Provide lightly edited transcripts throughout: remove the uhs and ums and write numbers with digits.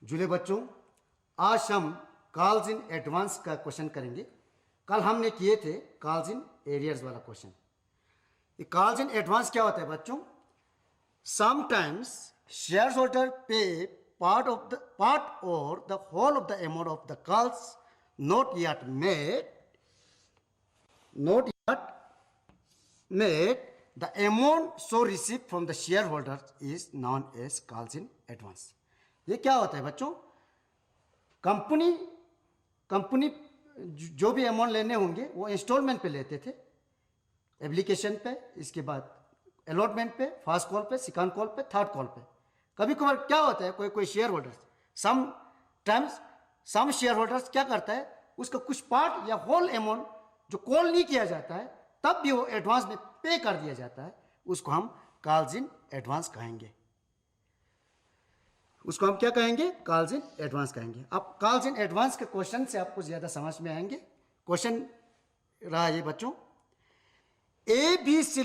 जुले बच्चों, आज हम कॉल्स इन एडवांस का क्वेश्चन करेंगे। कल हमने किए थे कॉल्स इन एरियर्स वाला क्वेश्चन। ये कॉल्स इन एडवांस क्या होता है बच्चों? Sometimes share holder pay part और the whole of the amount of the calls not yet made, the amount so received from the shareholders is known as calls in advance। ये क्या होता है बच्चों? कंपनी जो भी अमाउंट लेने होंगे वो इंस्टॉलमेंट पे लेते थे, एप्लीकेशन पे, इसके बाद अलॉटमेंट पे, फर्स्ट कॉल पे, सेकंड कॉल पे, थर्ड कॉल पे। कभी कभार क्या होता है, कोई शेयर होल्डर्स सम शेयर होल्डर्स क्या करता है, उसका कुछ पार्ट या होल अमाउंट जो कॉल नहीं किया जाता है तब भी वो एडवांस में पे कर दिया जाता है, उसको हम कॉल्स इन एडवांस कहेंगे। उसको हम क्या कहेंगे? कॉल्स इन एडवांस कहेंगे। अब कॉल्स इन एडवांस के क्वेश्चन से आपको ज्यादा समझ में आएंगे। क्वेश्चन रहा ये बच्चों, ABC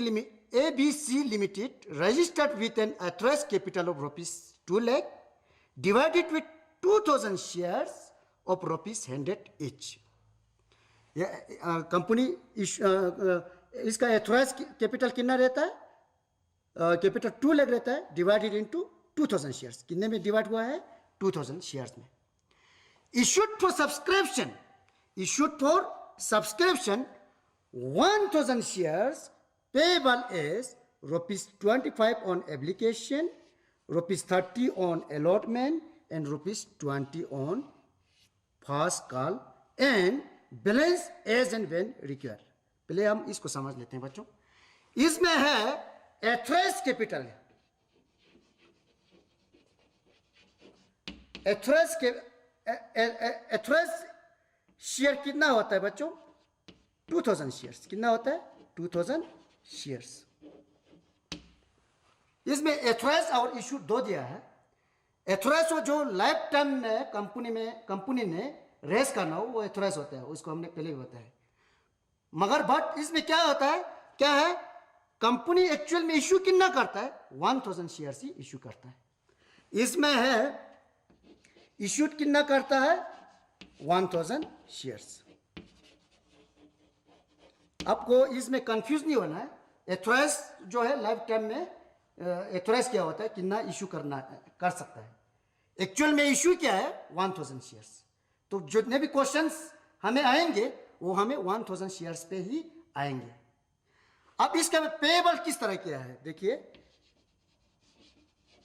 limited registered with an authorised capital of ₹2 lakh divided with 2000 shares of ₹100 each। Company इसका एथोराइज कैपिटल कितना रहता है? कैपिटल 2 लाख रहता है, डिवाइडेड इनटू 2000 शेयर्स। कितने में डिवाइड हुआ है? 2000 शेयर्स में। Issued for subscription 1000 shares payable as ₹25 on application, ₹30 on allotment and ₹20 on first call and balance as and when required. पहले हम इसको समझ लेते हैं बच्चों। इसमें है एथोराइज्ड कैपिटल। एथोराइज्ड शेयर कितना होता है बच्चों? 2000 शेयर्स। कितना होता है? 2000 शेयर्स। इसमें एथोराइज्ड और इशू दो दिया है। एथोराइज्ड जो लाइफ टाइम में कंपनी ने रेस करना हो वो एथोराइज होता है, उसको हमने पहले भी बताया। मगर बट इसमें क्या होता है, क्या है, कंपनी एक्चुअल में इश्यू कितना करता है? 1000 शेयर्स ही इश्यू करता है। इसमें है इश्यूड कितना करता है? 1000 शेयर्स। आपको इसमें कंफ्यूज नहीं होना है। एथोराइज जो है लाइफ टाइम में एथोराइज क्या होता है, कितना इश्यू कर सकता है। एक्चुअल में इश्यू क्या है? 1000 शेयर्स। तो जितने भी क्वेश्चंस हमें आएंगे वो हमें 1000 शेयर्स पे ही आएंगे। अब इसका पेएबल किस तरह किया है देखिए।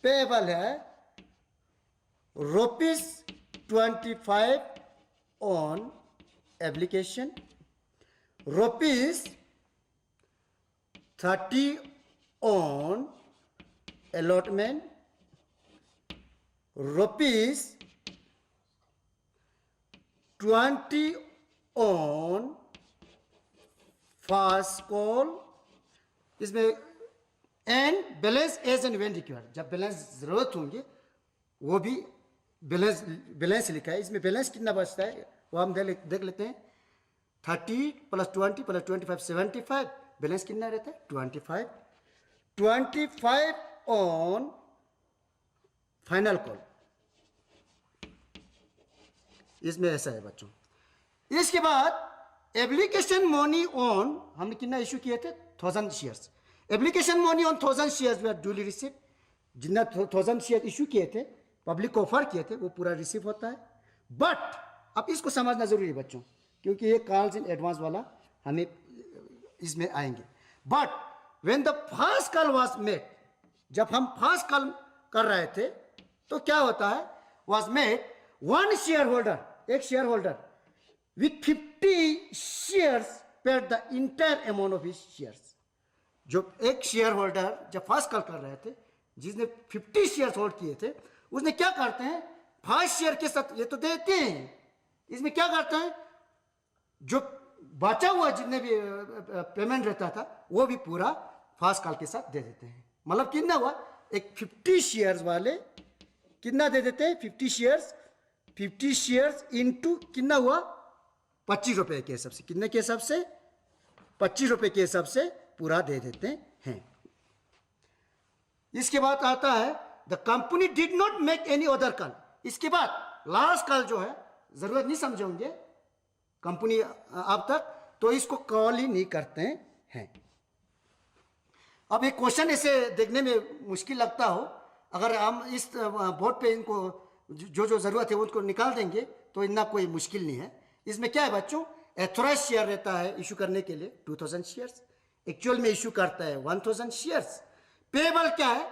पेएबल है ₹25 on application, ₹30 on allotment, ₹20 on first call, इसमें and balance as and when required. जब बैलेंस जरूरत होंगे वो भी बैलेंस लिखा है। इसमें बैलेंस कितना बचता है वो हम देख लेते हैं। 30 + 20 + 25 75। बैलेंस कितना रहता है? 25 ऑन फाइनल कॉल। इसमें ऐसा है बच्चों। इसके बाद एप्लीकेशन मनी ऑन हमने कितना इश्यू किए थे? 1000 shares. Application money on 1000 shares way duly receive. जितना 1000 शेयर इश्यू किए थे, पब्लिक को ऑफर किए थे, वो पूरा रिसीव होता है। बट अब इसको समझना जरूरी है बच्चों, क्योंकि ये कॉल्स इन एडवांस वाला हमें इसमें आएंगे। But when the first call was made, जब हम फर्स्ट कॉल कर रहे थे तो क्या होता है? Was made one share holder, एक share holder with 50 shares paid the entire amount of his shares. जो एक शेयर होल्डर जब फर्स्ट कॉल कर रहे थे, जिसने 50 शेयर्स होल्ड किए थे, उसने क्या करते हैं? फर्स्ट शेयर के साथ ये तो देते हैं, इसमें क्या करते हैं? जो बचा हुआ जितने भी पेमेंट रहता था वो भी पूरा फर्स्ट कॉल के साथ दे देते हैं। मतलब कितना हुआ? एक 50 शेयर्स वाले कितना दे देते हैं? 50 शेयर्स इनटू कितना हुआ? 25 रुपए के हिसाब से। कितने के हिसाब से? 25 रुपए के हिसाब से पूरा दे देते हैं। इसके बाद आता है the company did not make any other call. इसके बाद लास्ट कॉल जो है, जरूरत नहीं समझोगे कंपनी अब तक, तो इसको कॉल ही नहीं करते हैं। अब एक क्वेश्चन ऐसे देखने में मुश्किल लगता हो, अगर हम इस बोर्ड पे इनको जो जो जरूरत है उनको निकाल देंगे तो इतना कोई मुश्किल नहीं है। इसमें क्या है बच्चों, एथोराइज शेयर रहता है इशू करने के लिए 2000 शेयर्स, एक्चुअल में इशू करता है 1000 शेयर्स। पेबल क्या है,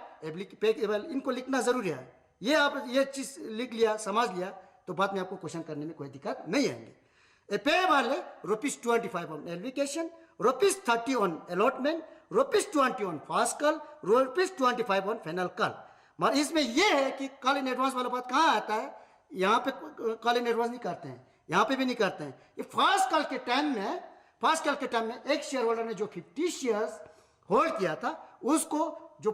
पेबल, इनको लिखना जरूरी है। ये आप ये चीज लिख लिया, समझ लिया, तो बाद में आपको क्वेश्चन करने में कोई दिक्कत नहीं आएंगे। पेबल है ₹25 on application, ₹30 on allotment, ₹20 on fast call, ₹25 on final call. मगर इसमें यह है कि कॉल इन एडवांस वाला बात कहाँ आता है, यहाँ पे कॉल इन एडवांस नहीं करते हैं, यहाँ पे भी नहीं करते हैं। ये फास्ट कॉल के टाइम में एक शेयर होल्डर ने जो 50 शेयर्स होल्ड किया था उसको जो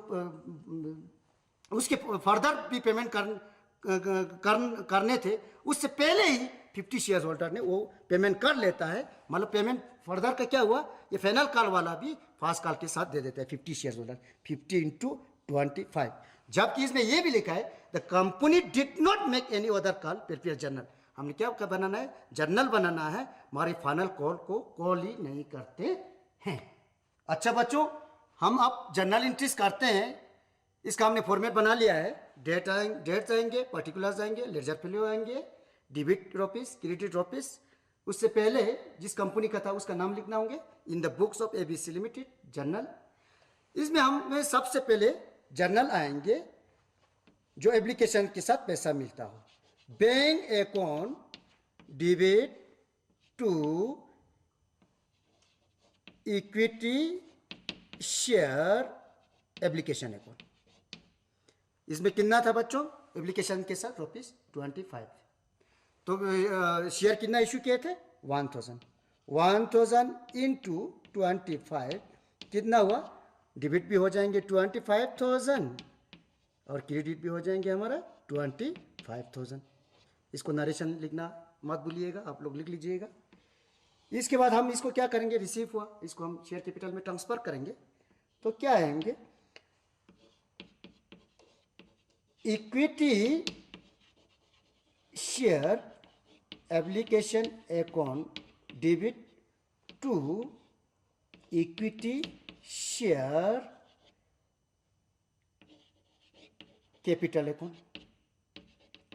उसके फर्दर भी पेमेंट करने थे, उससे पहले ही 50 शेयर होल्डर ने वो पेमेंट कर लेता है। मतलब पेमेंट फर्दर का क्या हुआ, ये फाइनल कॉल वाला भी फास्ट कॉल के साथ दे देता है 50 शेयर होल्डर, 50 × 25। जबकि इसमें ये भी लिखा है the company did not make any other call prepare journal. हमने क्या बनाना है, जर्नल बनाना है, हमारे फाइनल कॉल को कॉल ही नहीं करते हैं। अच्छा बच्चों, हम अब जर्नल एंट्रीज करते हैं। इसका हमने फॉर्मेट बना लिया है, डेट आएंगे, पर्टिकुलर्स आएंगे, लेजर फ्लो आएंगे, डेबिट रुपीस, क्रेडिट रुपीस। उससे पहले जिस कंपनी का था उसका नाम लिखना होंगे, in the books of ABC limited journal. इसमें हमें सबसे पहले जर्नल आएंगे जो एप्लीकेशन के साथ पैसा मिलता हो। Bank account debit to equity share application account. इसमें कितना था बच्चों, एप्लीकेशन के साथ ₹25। तो शेयर कितना इशू किए थे, 1000 × 25 कितना हुआ, डेबिट भी हो जाएंगे 25,000 और क्रेडिट भी हो जाएंगे हमारा 25,000। इसको नरेशन लिखना मत भूलिएगा, आप लोग लिख लीजिएगा। इसके बाद हम इसको क्या करेंगे, रिसीव हुआ, इसको हम शेयर कैपिटल में ट्रांसफर करेंगे। तो क्या आएंगे, equity share application account debit to equity share capital account.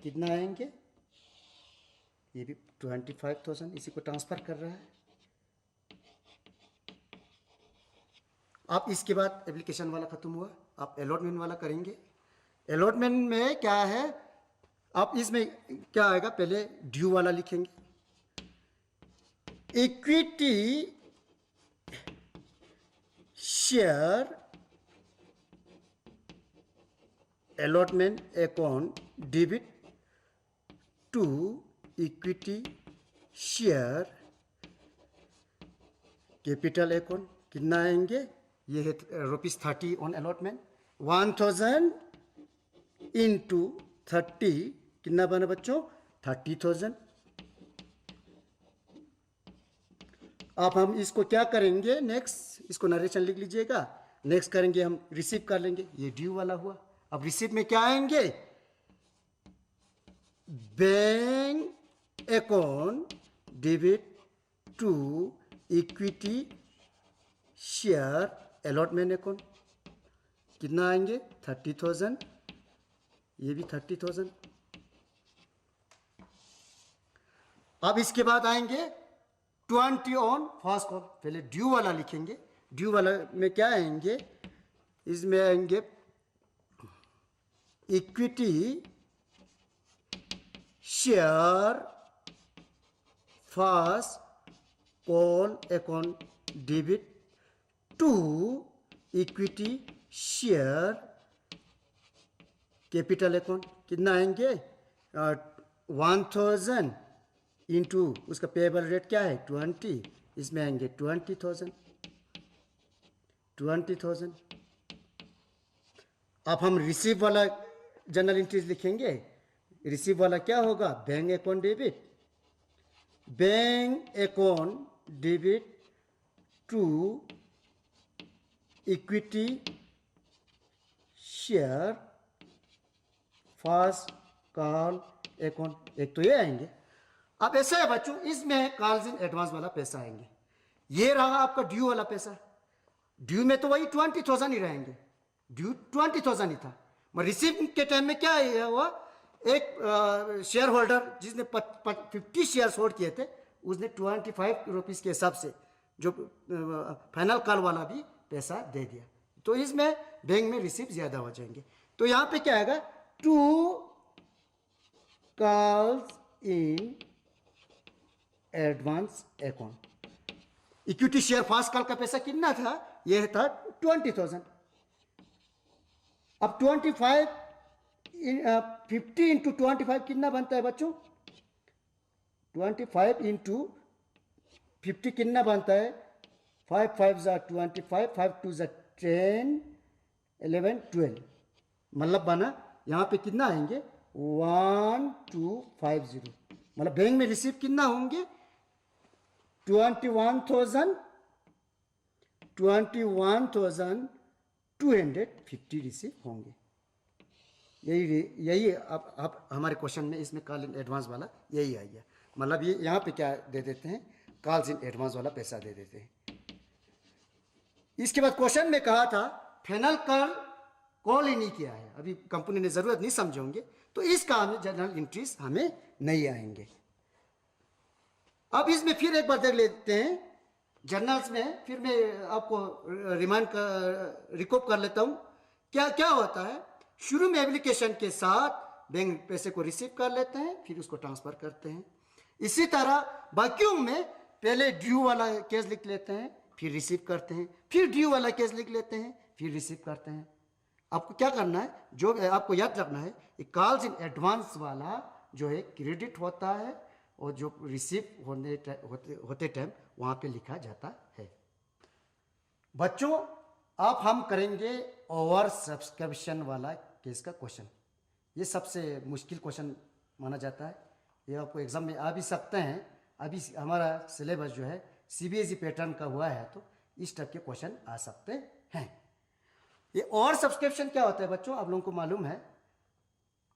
कितना आएंगे, ये भी 25,000, इसी को ट्रांसफर कर रहा है। अब इसके बाद एप्लीकेशन वाला खत्म हुआ, आप अलॉटमेंट वाला करेंगे। अलॉटमेंट में क्या है, आप इसमें क्या आएगा, पहले ड्यू वाला लिखेंगे, equity share allotment account debit to equity share capital account. कितना आएंगे, ये है ₹30 ऑन अलॉटमेंट, 1000 × 30 कितना बना बच्चों, 30,000। अब हम इसको क्या करेंगे, नेक्स्ट, इसको नरेशन लिख लीजिएगा। नेक्स्ट करेंगे हम, रिसीव कर लेंगे, ये ड्यू वाला हुआ। अब रिसीव में क्या आएंगे, bank account debit to equity share allotment account. कितना आएंगे, 30,000, ये भी 30,000। अब इसके बाद आएंगे 20 ऑन फर्स्ट कॉल। पहले ड्यू वाला लिखेंगे, ड्यू वाला में क्या आएंगे, इसमें आएंगे equity share first call account debit to equity share capital account. कितना आएंगे, 1000 इंटू उसका पेएबल रेट क्या है 20, इसमें आएंगे 20,000। अब हम रिसीव वाला जनरल एंट्रीज लिखेंगे। रिसीव वाला क्या होगा, bank account debit to equity share first call account, एक तो ये आएंगे। अब ऐसा है बच्चों, इसमें कॉल्स इन एडवांस वाला पैसा आएंगे। ये रहा आपका ड्यू वाला पैसा। ड्यू में तो वही 20,000 ही रहेंगे, ड्यू 20,000 ही था। मगर रिसीव के टाइम में क्या हुआ, एक शेयर होल्डर जिसने 50 शेयर होल्ड किए थे, उसने 25 रुपीज़ के हिसाब से जो फाइनल कॉल वाला भी पैसा दे दिया, तो इसमें बैंक में रिसीव ज़्यादा हो जाएंगे। तो यहाँ पे क्या आएगा, 2 calls in advance account. Equity share first call का पैसा कितना था, यह था 20,000। अब 50 इंटू 25 कितना बनता है बच्चों, 25 इंटू 50 कितना बनता है, 5 5 ज़ा 25, 5 2 ज़ा 10, 11 12, मतलब बना यहाँ पे कितना आएंगे 1250। मतलब बैंक में रिसीव कितना होंगे 21,250 रिसीव होंगे। यही अब हमारे क्वेश्चन में इसमें कॉल इन एडवांस वाला यही आ गया। मतलब ये यहाँ पे क्या दे देते हैं, कॉल्स इन एडवांस वाला पैसा दे देते हैं। इसके बाद क्वेश्चन में कहा था फाइनल कॉल ही नहीं किया है, अभी कंपनी ने जरूरत नहीं समझे होंगे, तो इसका हमें जनरल एंट्रीज हमें नहीं आएंगे। अब इसमें फिर एक बार देख लेते हैं जर्नल्स में, फिर मैं आपको रिकॉप कर लेता हूं क्या क्या होता है। शुरू में एप्लीकेशन के साथ बैंक पैसे को रिसीव कर लेते हैं, फिर उसको ट्रांसफर करते हैं। इसी तरह बाकियों में पहले ड्यू वाला केस लिख लेते हैं, फिर रिसीव करते हैं, फिर ड्यू वाला केस लिख लेते हैं, फिर रिसीव करते हैं। आपको क्या करना है, जो आपको याद रखना है, कॉल्स इन एडवांस वाला जो है क्रेडिट होता है, और जो रिसीव होते टाइम वहाँ पे लिखा जाता है। बच्चों अब हम करेंगे ओवर सब्सक्रिप्शन वाला केस का क्वेश्चन। ये सबसे मुश्किल क्वेश्चन माना जाता है, ये आपको एग्जाम में आ भी सकते हैं। अभी हमारा सिलेबस जो है सीबीएसई पैटर्न का हुआ है, तो इस टाइप के क्वेश्चन आ सकते हैं। ये ओवर सब्सक्रिप्शन क्या होता है बच्चों, आप लोगों को मालूम है।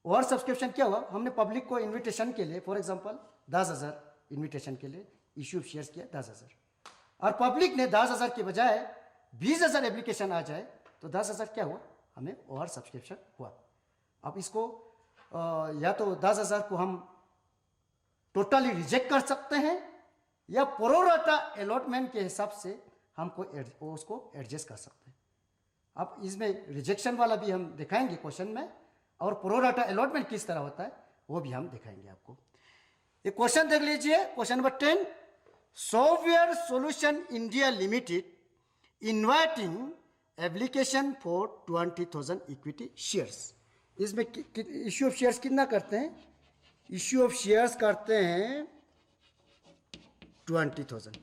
ओवर सब्सक्रिप्शन क्या हुआ, हमने पब्लिक को इन्विटेशन के लिए फॉर एग्जांपल 10,000 इन्विटेशन के लिए इश्यू ऑफ शेयर्स किया 10,000, और पब्लिक ने 10,000 के बजाय 20,000 एप्लीकेशन आ जाए, तो 10,000 क्या हुआ, हमें ओवर सब्सक्रिप्शन हुआ। अब इसको या तो 10,000 को हम टोटली रिजेक्ट कर सकते हैं, या प्रोराटा अलॉटमेंट के हिसाब से हमको उसको एडजस्ट कर सकते हैं। अब इसमें रिजेक्शन वाला भी हम दिखाएंगे क्वेश्चन में, और प्रोराटा अलॉटमेंट किस तरह होता है वो भी हम दिखाएंगे आपको। ये क्वेश्चन देख लीजिए, question number 10, software solution India limited inviting application for 20,000 equity shares. इसमें इश्यू ऑफ शेयर्स कितना करते हैं, इश्यू ऑफ शेयर्स करते हैं 20,000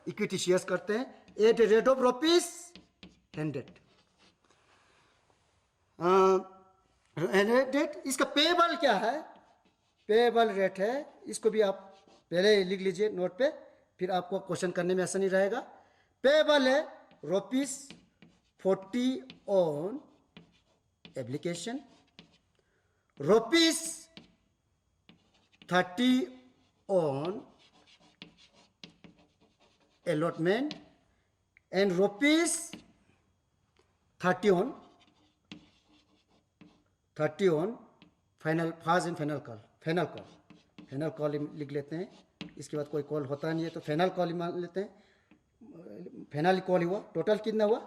इक्विटी शेयर्स करते हैं at a rate of ₹100। Rate इसका पेबल क्या है, पेबल रेट है, इसको भी आप पहले लिख लीजिए नोट पे, फिर आपको क्वेश्चन करने में आसानी रहेगा। पेबल है ₹40 on application, ₹30 on allotment, and ₹30 on final phase and final call. Final call लिख लेते हैं, इसके बाद कोई कॉल होता नहीं है तो फाइनल कॉल ही मान लेते हैं। फाइनल कॉल हुआ, टोटल कितना हुआ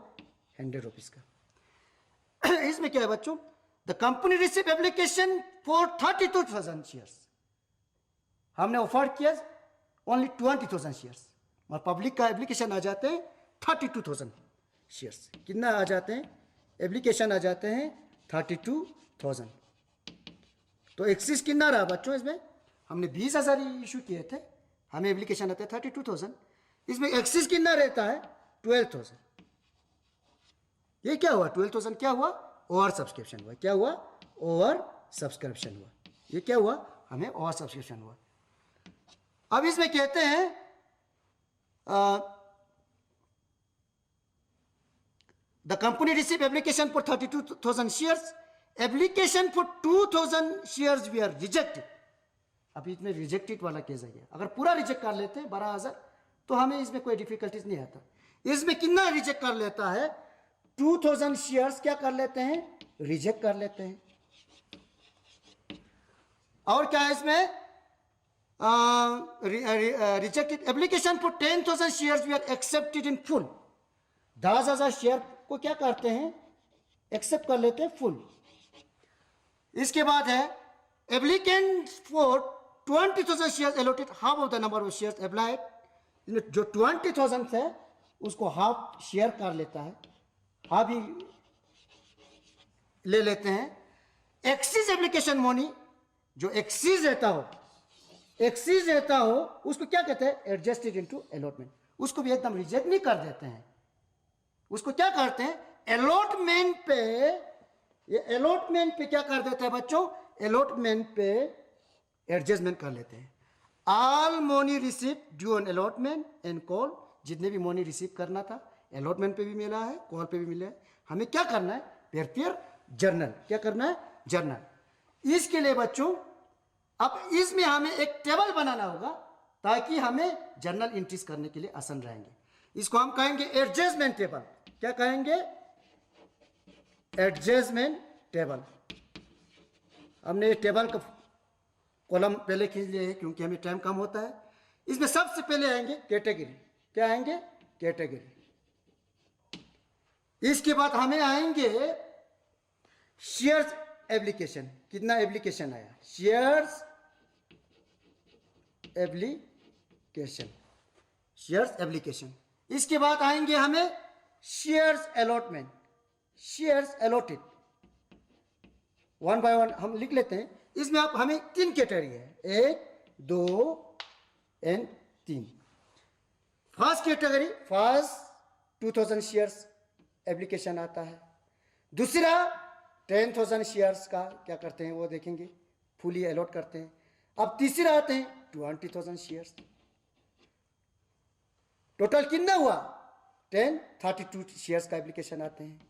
₹100 का। इसमें क्या है बच्चों, the company receive application for 32,000 shares. हमने ऑफर किया ओनली 20,000 शेयर्स, और पब्लिक का एप्लीकेशन आ जाते हैं 32,000 शेयर्स। कितना आ जाते हैं, एप्लीकेशन आ जाते हैं 32,000। तो एक्सिस कितना रहा बच्चों, इसमें हमने 20,000 इशू किए थे, हमें एप्लीकेशन आते हैं 32,000। इसमें एक्सिस कितना रहता है 12,000। ये क्या हुआ 12,000 क्या हुआ, ओवर सब्सक्रिप्शन हुआ। क्या हुआ, ओवर सब्सक्रिप्शन हुआ। ये क्या हुआ, हमें ओवर सब्सक्रिप्शन हुआ। अब इसमें कहते हैं the company receive application for 32,000 shares application for 2000 shares we are rejected. अभी इसमें रिजेक्टेड वाला केस आ गया। अगर पूरा रिजेक्ट कर लेते हैं 12,000 तो हमें इसमें कोई डिफिकल्टीज नहीं आता। इसमें कितना रिजेक्ट कर लेता है? 2000 शेयर्स क्या कर लेते हैं? रिजेक्ट कर लेते हैं। और क्या है इसमें? Rejected application for 10,000 shares we are accepted in full. 10,000 share को क्या करते हैं? एक्सेप्ट कर लेते हैं फुल। इसके बाद है applicant for 20,000 shares allotted half of the number of shares applied. जो 20,000 है उसको हाफ शेयर कर लेता है, हाफ ही ले लेते हैं। एक्सीज एप्लीकेशन मनी, जो एक्सीज रहता हो उसको क्या कहते हैं? Adjusted into allotment. उसको भी एकदम रिजेक्ट नहीं कर देते हैं, उसको क्या करते हैं? अलॉटमेंट पे, ये अलॉटमेंट पे क्या कर देते हैं बच्चों? अलॉटमेंट पे एडजस्टमेंट कर लेते हैं। All money receive due on allotment and call. जितने भी मनी रिसीव करना था अलॉटमेंट पे भी मिला है, कॉल पे भी मिला है। हमें क्या करना है? Prepare journal. क्या करना है? जर्नल। इसके लिए बच्चों अब इसमें हमें एक टेबल बनाना होगा ताकि हमें जर्नल एंट्रीज करने के लिए आसान रहेंगे। इसको हम कहेंगे एडजस्टमेंट टेबल। क्या कहेंगे? Adjustment table. हमने टेबल का कॉलम पहले खींच लिए है क्योंकि हमें टाइम कम होता है। इसमें सबसे पहले आएंगे कैटेगरी। क्या आएंगे? कैटेगरी। इसके बाद हमें आएंगे शेयर्स एप्लीकेशन। कितना एप्लीकेशन आया? Shares application, shares application. इसके बाद आएंगे हमें shares allotment, shares allotted. One by one हम लिख लेते हैं। इसमें आप हमें 3 कैटेगरी है, 1, 2 and 3। First category, first 2000 shares application आता है। दूसरा 10,000 शेयर्स का क्या करते हैं वो देखेंगे, फुली अलॉट करते हैं। अब तीसरा आते हैं 20,000 शेयर्स। टोटल कितना हुआ? 32 शेयर्स का एप्लीकेशन आते हैं।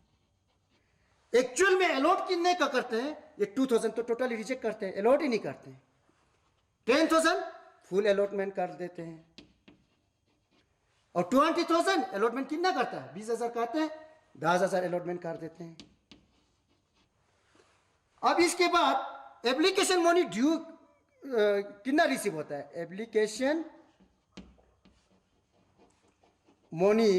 एक्चुअल में अलॉट कितने का करते हैं? ये 2000 तो टोटली रिजेक्ट करते हैं, अलॉट ही नहीं करते हैं। 10,000 फुल अलॉटमेंट कर देते हैं और 20,000 अलॉटमेंट कितना करता है? 20,000 करते हैं, 10,000 अलॉटमेंट कर देते हैं। अब इसके बाद एप्लीकेशन मनी ड्यू कितना रिसीव होता है? एप्लीकेशन मनी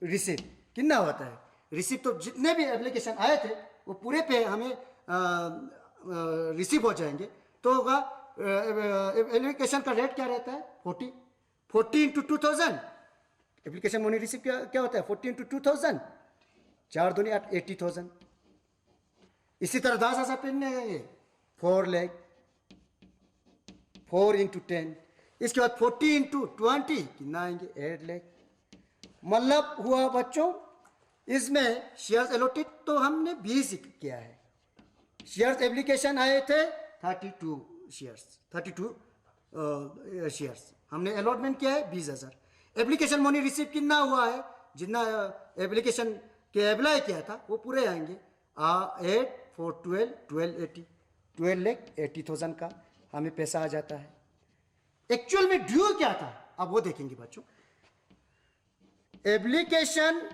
रिसीव कितना होता है? रिसीव तो जितने भी एप्लीकेशन आए थे वो पूरे पे हमें रिसीव हो जाएंगे। तो होगा एप्लीकेशन का रेट क्या रहता है? 40 इंटू 2000। एप्लीकेशन मनी रिसीव क्या होता है? 40 इंटू 2000, 4 दूनी 8, 80,000। इसी तरह 10,000 पे नहीं, 4 लाख, 4 इंटू 10। इसके बाद 40 इंटू 20 कितना आएंगे? 8 लाख। मतलब हुआ बच्चों इसमें शेयर्स अलॉटेड तो हमने 20 किया है। शेयर्स एप्लीकेशन आए थे 32 शेयर्स, हमने अलॉटमेंट किया है 20,000। एप्लीकेशन मनी रिसीव कितना हुआ है? जितना एप्लीकेशन के अप्लाई किया था वो पूरे आएंगे। 8 4 12 1280, 12,80,000 का हमें पैसा आ जाता है। एक्चुअल में ड्यू क्या था अब वो देखेंगे बच्चों। एप्लीकेशन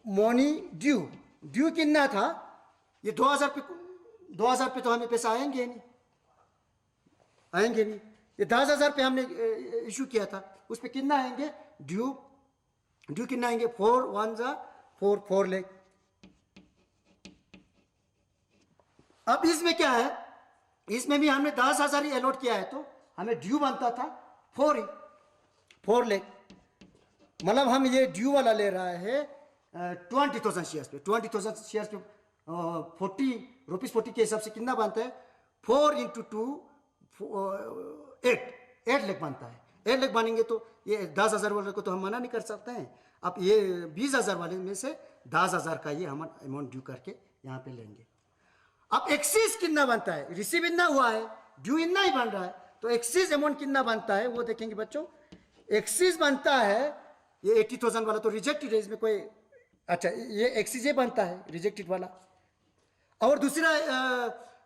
मनी ड्यू कितना था? ये 2,000 पे तो हमें पैसा आएंगे नहीं। ये 10,000 पे हमने इशू किया था, उस पे कितना आएंगे? ड्यू कितना आएंगे? 4 1 4 लाख। अब इसमें क्या है? इसमें भी हमने 10,000 ही अलॉट किया है तो हमें ड्यू बनता था 4 लाख। मतलब हम ये ड्यू वाला ले रहा है 20,000 शेयर्स पे। 20,000 शेयर्स पे 40 के हिसाब से कितना बनता है? 4 इंटू 2 8 लाख बनता है। 8 लाख बनेंगे तो ये 10,000 वाले को तो हम मना नहीं कर सकते हैं। अब ये 20,000 वाले में से 10,000 का ये हम अमाउंट ड्यू करके यहाँ पे लेंगे। अब एक्सीज कितना बनता है? रिसीव इतना हुआ है, ड्यू इतना ही बन रहा है, तो एक्सीज अमाउंट कितना बनता है वो देखेंगे बच्चों। एक्सीज बनता है ये 80,000 वाला तो रिजेक्टेड है, इसमें कोई अच्छा, ये एक्सिस ये बनता है रिजेक्टेड वाला। और दूसरा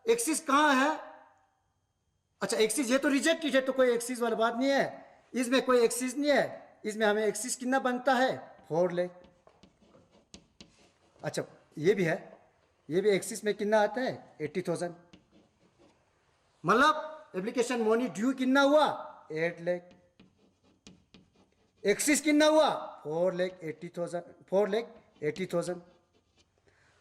एक्सिस कहाँ है? अच्छा, एक्सिस ये तो रिजेक्टेड है, तो कोई एक्सिस वाला बात नहीं है, इसमें कोई एक्सिस नहीं है। इसमें हमें एक्सिस कितना बनता है? 4 लेग। अच्छा, ये भी है, ये भी एक्सिस में कितना आता है? 80,000। मतलब एप्लीकेशन मनी ड्यू कितना हुआ? 8 लेग। एक्सिस कितना हुआ? 4 लेग 80,000, 4 लेग 80,000।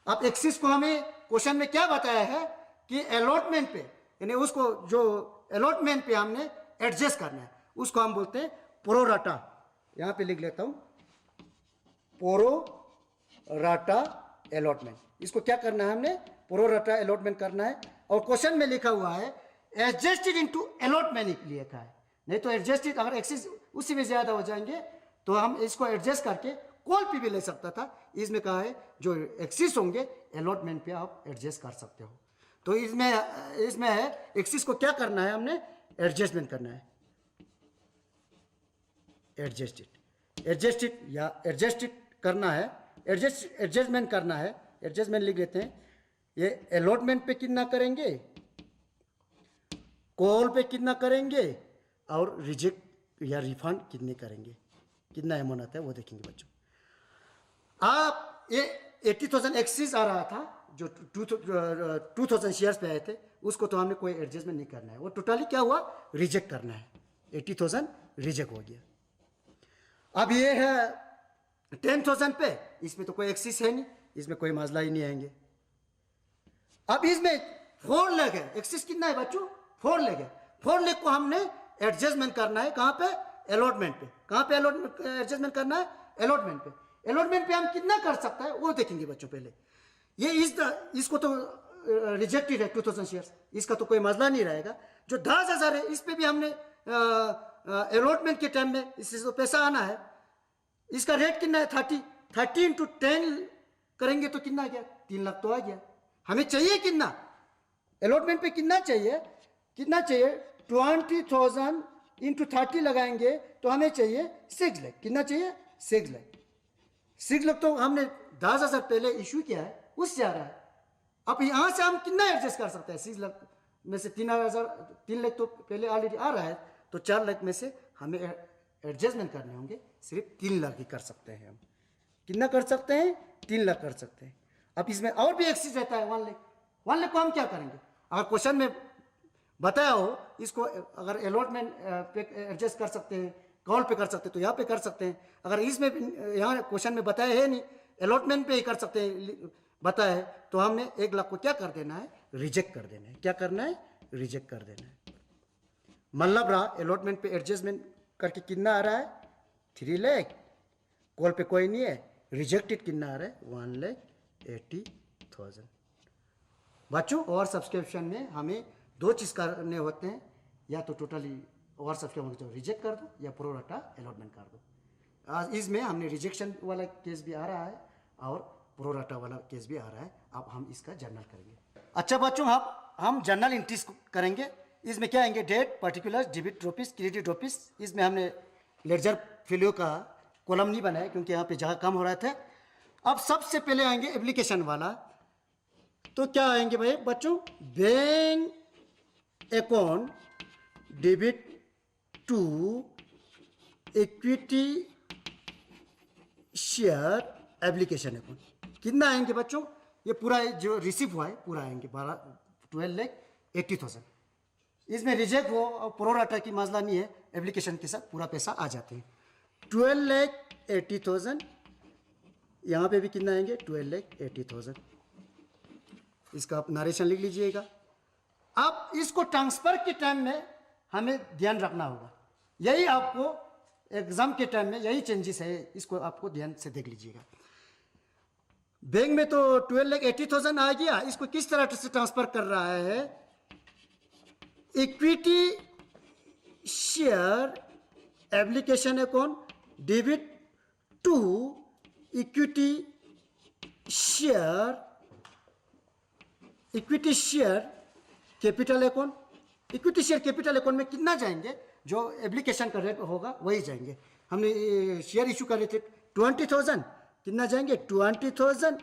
अब एक्सिस को हमें क्वेश्चन में क्या बताया है कि अलॉटमेंट पे, यानी उसको जो अलॉटमेंट पे हमने एडजस्ट करना है, उसको हम बोलते हैं प्रोराटा। यहां पे लिख लेता हूं, प्रोराटा अलॉटमेंट। इसको क्या करना है? हमने प्रोराटा अलॉटमेंट करना है। और क्वेश्चन में लिखा हुआ है एडजस्टेड इनटू अलॉटमेंट लिखा है, नहीं तो एडजस्टेड, अगर एक्सिस उससे भी ज्यादा हो जाएंगे तो हम इसको एडजस्ट करके कॉल पे भी ले सकता था। इसमें कहा है जो एक्सिस होंगे अलॉटमेंट पे आप एडजस्ट कर सकते हो। तो इसमें है एक्सिस को क्या करना है? हमने एडजस्टमेंट करना है, एडजस्टेड या एडजस्टेड करना है, एडजस्टमेंट करना है। एडजस्टमेंट लिख लेते हैं। ये अलॉटमेंट पे कितना करेंगे, कॉल पे कितना करेंगे, और रिजेक्ट या रिफंड कितने करेंगे, कितना अमाउंट आता है वो देखेंगे बच्चों। आप ये 80,000 एक्सिस आ रहा था जो 2,000 शेयर्स पे आए थे, उसको तो हमने कोई एडजस्टमेंट नहीं करना है, वो टोटली क्या हुआ? रिजेक्ट करना है। 80,000 रिजेक्ट हो गया। अब ये है 10,000 पे, इसमें तो कोई एक्सिस है नहीं, इसमें कोई मसला ही नहीं आएंगे। अब इसमें 4 लेग है, एक्सिस कितना है बच्चों? 4 लेग है। 4 लेग को हमने एडजस्टमेंट करना है कहां पे? अलॉटमेंट पे। कहां पे एडजस्टमेंट करना है? अलॉटमेंट पे। अलॉटमेंट पे हम कितना कर सकता है वो देखेंगे बच्चों। पहले ये इसको तो रिजेक्टेड है 2,000 शेयर्स, इसका तो कोई मसला नहीं रहेगा। जो 10,000 है, इस पे भी हमने अलॉटमेंट के टाइम में इससे तो पैसा आना है। इसका रेट कितना है? 30 इंटू 10 करेंगे तो कितना आ गया? 3 लाख तो आ गया। हमें चाहिए कितना? अलॉटमेंट पे कितना चाहिए? 20,000 इंटू 30 लगाएंगे तो हमें चाहिए 6 लाख। कितना चाहिए? 6 लाख। 6 लाख तो हमने 10,000 पहले इशू किया है, उससे आ रहा है। अब यहां से हम कितना एडजस्ट कर सकते हैं? 6 लाख में से 3 लाख तो पहले ऑलरेडी आ रहा है, तो 4 लाख में से हमें एडजस्टमेंट करने होंगे। सिर्फ 3 लाख ही कर सकते हैं हम। कितना कर सकते हैं? 3 लाख कर सकते हैं। अब इसमें और भी एक्सिस रहता है 1 लाख। 1 लाख को हम क्या करेंगे? अगर क्वेश्चन में बताया हो इसको अगर अलॉटमेंट पे एडजस्ट कर सकते हैं, कॉल पे कर सकते हैं, तो यहाँ पे कर सकते हैं। अगर इसमें यहाँ क्वेश्चन में बताया है नहीं, अलॉटमेंट पे ही कर सकते हैं बताया है, तो हमने 1 लाख को क्या कर देना है? रिजेक्ट कर देना है। क्या करना है? रिजेक्ट कर देना है। मतलब रहा अलॉटमेंट पे एडजस्टमेंट करके कितना आ रहा है? 3 लाख। कॉल पे कोई नहीं है, रिजेक्टेड कितना आ रहा है? 1,80,000। बच्चों, और सब्सक्रिप्शन में हमें 2 चीज़ करने होते हैं, या तो टोटली और सब्सक्रिप्शन रिजेक्ट कर दो या प्रोराटा अलॉटमेंट कर दो। आज इसमें हमने रिजेक्शन वाला केस भी आ रहा है और प्रोराटा वाला केस भी आ रहा है। अब हम इसका जर्नल करेंगे। अच्छा बच्चों, हम जर्नल एंट्रीज करेंगे। इसमें क्या आएंगे? Date, particular, debit rupees, credit rupees. इसमें हमने लेडजर फिलियो का कॉलम नहीं बनाया क्योंकि यहाँ पे जगह कम हो रहा था। अब सबसे पहले आएंगे एप्लीकेशन वाला। तो क्या आएंगे भाई बच्चों? Bank account debit to equity share application account. कितना आएंगे बच्चों? ये पूरा जो रिसीव हुआ है पूरा आएंगे 12,80,000। इसमें रिजेक्ट हो और प्रोराटा की मसला नहीं है, एप्लीकेशन के साथ पूरा पैसा आ जाते हैं। 12,80,000। यहाँ पे भी कितना आएंगे? 12,80,000। इसका आप नरेशन लिख लीजिएगा। अब इसको ट्रांसफर के टाइम में हमें ध्यान रखना होगा। यही आपको एग्जाम के टाइम में यही चेंजेस है, इसको आपको ध्यान से देख लीजिएगा। बैंक में तो 12,80,000 आ गया, इसको किस तरह से ट्रांसफर कर रहा है? Equity share application account debit to equity share capital account. Equity share capital account में कितना जाएंगे? जो एप्लीकेशन का रेट होगा वही जाएंगे। हमने शेयर इशू कर रहे थे 20,000, कितना जाएंगे 20,000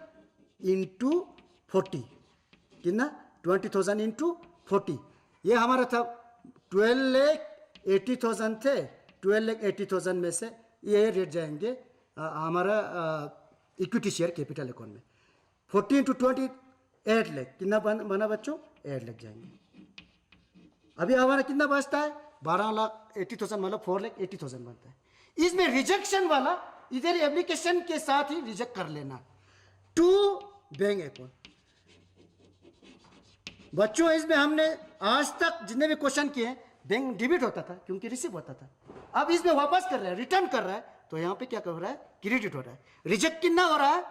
इंटू 40, कितना 20,000 इंटू 40। ये हमारा था 12,80,000 थे, 12,80,000 में से ये रेट जाएंगे हमारा इक्विटी शेयर कैपिटल अकाउंट में। 40 इंटू 20 8 लाख, कितना बना बच्चों 8 लाख जाएंगे। अभी हमारा कितना बचता है 12,80,000 मतलब 4,80,000 बनता है। इसमें रिजेक्शन वाला इधर एप्लीकेशन के साथ ही रिजेक्ट कर लेना टू बैंक अकाउंट। बच्चों इसमें हमने आज तक जितने भी क्वेश्चन किए बैंक डेबिट होता था क्योंकि रिसीव होता था, अब इसमें वापस कर रहा है, रिटर्न कर रहा है, तो यहाँ पे क्या कर रहा है क्रेडिट हो रहा है। रिजेक्ट कितना हो रहा है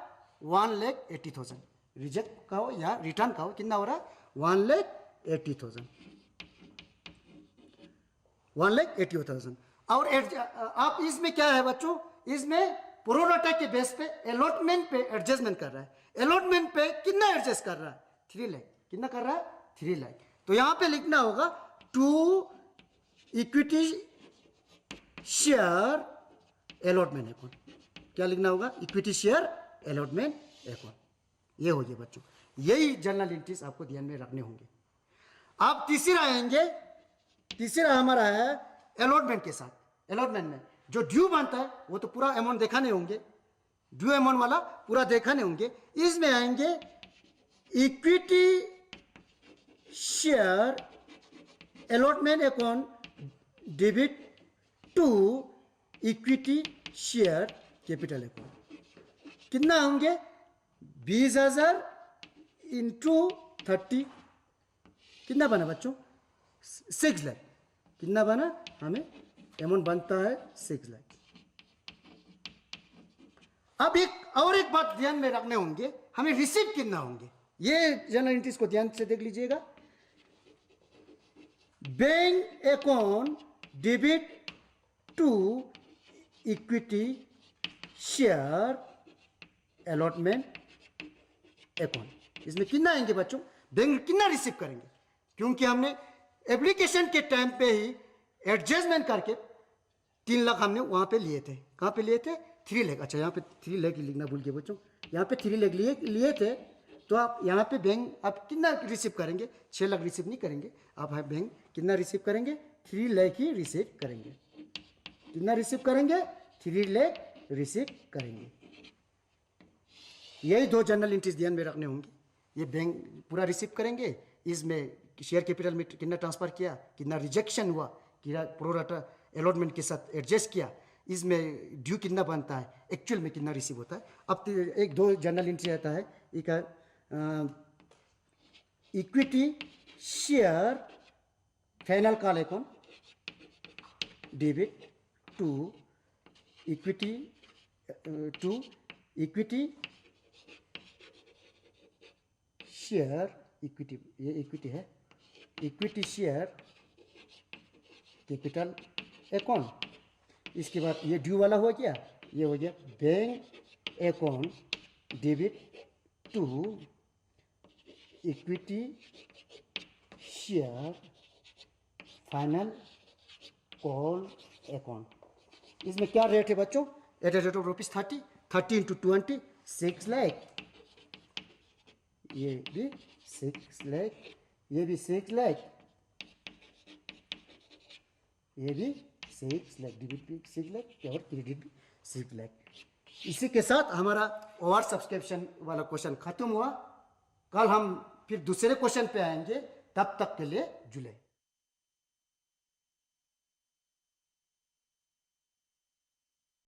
1,80,000, रिजेक्ट का हो या रिटर्न का हो कितना हो रहा है 1,80,000, 1,80,000। और आप इसमें क्या है बच्चों, इसमें प्रोराटा के बेस पे अलॉटमेंट पे एडजस्टमेंट कर रहा है। अलॉटमेंट पे कितना एडजस्ट कर रहा है 3 लाख, कितना कर रहा है 3 लाख। तो यहां पे लिखना होगा to equity share allotment account, क्या लिखना होगा इक्विटी शेयर अलॉटमेंट अकाउंट। ये हो गया बच्चों, यही जर्नल एंट्रीज आपको ध्यान में रखने होंगे। अब तीसरा आएंगे, तीसरा हमारा है अलॉटमेंट के साथ। अलॉटमेंट में जो ड्यू बनता है वो तो पूरा अमाउंट दिखाने होंगे, ड्यू अमाउंट वाला पूरा दिखाने होंगे। इसमें आएंगे equity share allotment account debit to equity share capital account. कितना होंगे 20,000 इंटू 30, कितना बना बच्चों 6 लाख, कितना बना हमें अमाउंट बनता है 6 लाख। अब एक बात ध्यान में रखने होंगे, हमें रिसीव कितना होंगे, ये जर्नल एंट्रीज को ध्यान से देख लीजिएगा। Bank account debit to equity share allotment account, इसमें कितना आएंगे बच्चों, बैंक कितना रिसीव करेंगे, क्योंकि हमने एप्लीकेशन के टाइम पे ही एडजस्टमेंट करके 3 लाख हमने वहां पे लिए थे। कहां पे लिए थे 3 लाख। अच्छा यहाँ पे 3 लाख लिखना भूल गए बच्चों, यहाँ पे 3 लाख लिए थे। तो आप यहाँ पे बैंक आप कितना रिसीव करेंगे 6 लाख रिसीव नहीं करेंगे आप, बैंक कितना रिसीव करेंगे 3 लाख ही रिसीव करेंगे। कितना रिसीव करेंगे 3 लाख रिसीव करेंगे। यही 2 जर्नल एंट्रीज ध्यान में रखने होंगे। ये बैंक पूरा रिसीव करेंगे, इसमें शेयर कैपिटल में कितना ट्रांसफर किया, कितना रिजेक्शन हुआ, कितना प्रोराटा अलॉटमेंट के साथ एडजस्ट किया, इसमें ड्यू कितना बनता है, एक्चुअल में कितना रिसीव होता है। अब 1-2 जर्नल एंट्री आता है, एक equity share final call account debit to equity share equity, ये इक्विटी है, इक्विटी शेयर कैपिटल अकाउंट। इसके बाद ये ड्यू वाला हुआ क्या, ये हो गया bank account debit to equity share final call account. इसमें क्या रेट है बच्चों, at the rate of ₹30, 30 into 20 6 lakh, ये भी 6 लाख, ये भी 6 लाख, ये भी 6 लाख, डेबिट भी 6 लाख और क्रेडिट भी 6 लाख। इसी के साथ हमारा ओवर सब्सक्रिप्शन वाला क्वेश्चन खत्म हुआ। कल हम फिर दूसरे क्वेश्चन पे आएंगे, तब तक के लिए जुड़े।